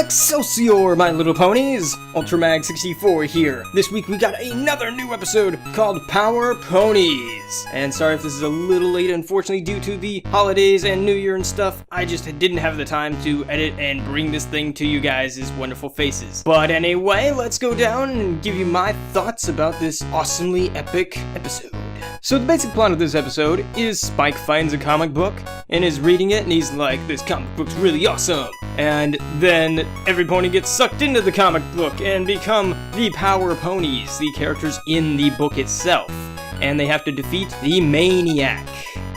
Excelsior, my little ponies! Ultramag64 here. This week we got another new episode called Power Ponies. And sorry if this is a little late, unfortunately, due to the holidays and New Year and stuff. I just didn't have the time to edit and bring this thing to you guys' wonderful faces. But anyway, let's go down and give you my thoughts about this awesomely epic episode. So the basic plot of this episode is Spike finds a comic book and is reading it, and he's like, this comic book's really awesome. And then every pony gets sucked into the comic book and become the Power Ponies, the characters in the book itself. And they have to defeat the mane-iac.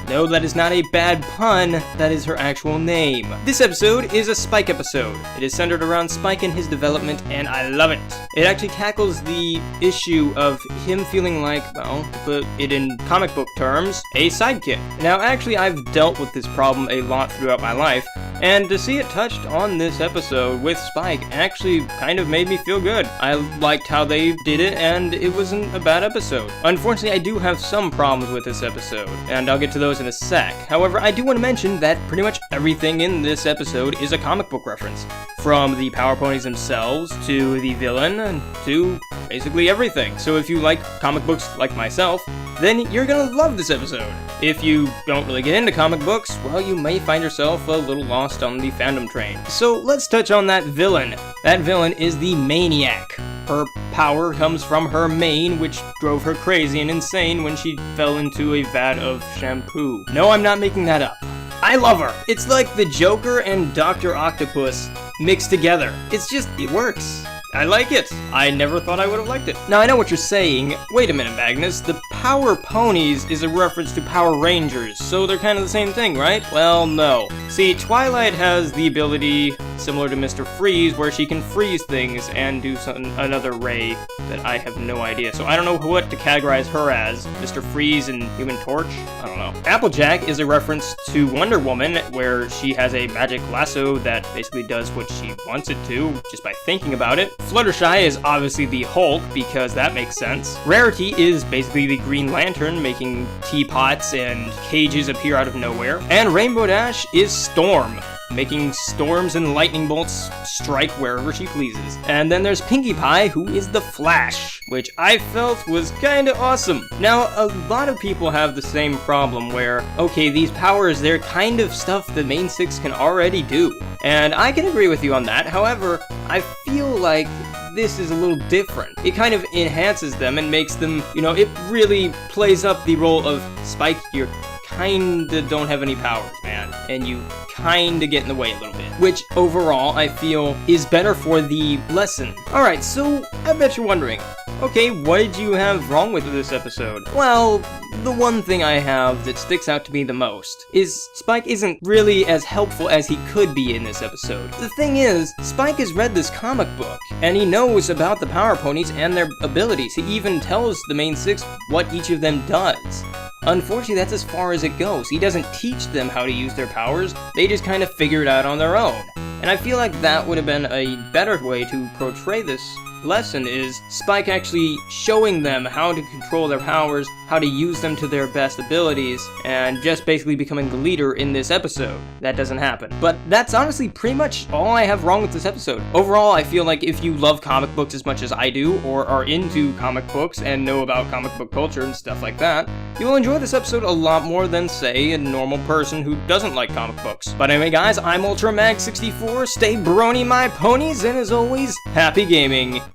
No, that is not a bad pun, that is her actual name. This episode is a Spike episode. It is centered around Spike and his development, and I love it. It actually tackles the issue of him feeling like, well, to put it in comic book terms, a sidekick. Now, actually, I've dealt with this problem a lot throughout my life, and to see it touched on this episode with Spike actually kind of made me feel good. I liked how they did it, and it wasn't a bad episode. Unfortunately, I do have some problems with this episode, and I'll get to those in a sec. However, I do want to mention that pretty much everything in this episode is a comic book reference. From the Power Ponies themselves, to the villain, to basically everything. So if you like comic books like myself, then you're gonna love this episode. If you don't really get into comic books, well, you may find yourself a little lost on the fandom train. So let's touch on that villain. That villain is the mane-iac. Her power comes from her mane, which drove her crazy and insane when she fell into a vat of shampoo. No, I'm not making that up. I love her. It's like the Joker and Dr. Octopus mixed together. It works. I like it. I never thought I would have liked it. Now, I know what you're saying. Wait a minute, Magnus. The Power Ponies is a reference to Power Rangers, so they're kind of the same thing, right? Well, no. See, Twilight has the ability similar to Mr. Freeze, where she can freeze things and do another ray that I have no idea. So I don't know what to categorize her as. Mr. Freeze and Human Torch? I don't know. Applejack is a reference to Wonder Woman, where she has a magic lasso that basically does what she wants it to, just by thinking about it. Fluttershy is obviously the Hulk, because that makes sense. Rarity is basically the Green Lantern, making teapots and cages appear out of nowhere. And Rainbow Dash is Storm, making storms and lightning bolts strike wherever she pleases. And then there's Pinkie Pie, who is the Flash, which I felt was kinda awesome. Now, a lot of people have the same problem where, okay, these powers, they're kind of stuff the main six can already do. And I can agree with you on that. However, I feel like this is a little different. It kind of enhances them and makes them, it really plays up the role of Spike, you're kinda don't have any powers, man, and you kinda get in the way a little bit, which overall I feel is better for the lesson. Alright, so I bet you're wondering, okay, what did you have wrong with this episode? Well, the one thing I have that sticks out to me the most is Spike isn't really as helpful as he could be in this episode. The thing is, Spike has read this comic book, and he knows about the Power Ponies and their abilities. He even tells the main six what each of them does. Unfortunately, that's as far as it goes. He doesn't teach them how to use their powers, they just kind of figure it out on their own. And I feel like that would have been a better way to portray this lesson, is Spike actually showing them how to control their powers, how to use them to their best abilities, and just basically becoming the leader in this episode. That doesn't happen. But that's honestly pretty much all I have wrong with this episode. Overall, I feel like if you love comic books as much as I do, or are into comic books and know about comic book culture and stuff like that, you will enjoy this episode a lot more than, say, a normal person who doesn't like comic books. But anyway, guys, I'm Ultramag64. Stay brony, my ponies, and as always, happy gaming.